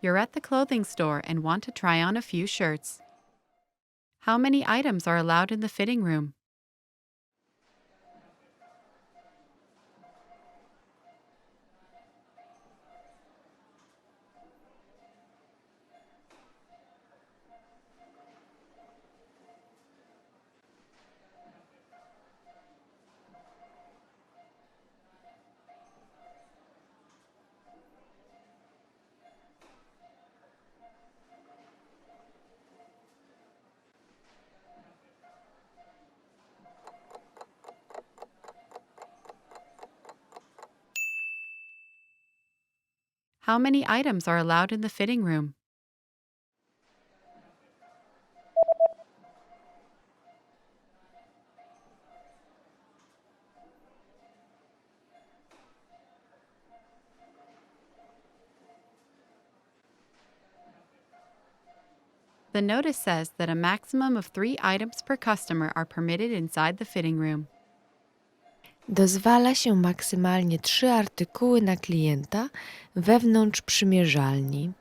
You're at the clothing store and want to try on a few shirts. How many items are allowed in the fitting room? How many items are allowed in the fitting room? The notice says that a maximum of 3 items per customer are permitted inside the fitting room. Dozwala się maksymalnie 3 artykuły na klienta wewnątrz przymierzalni.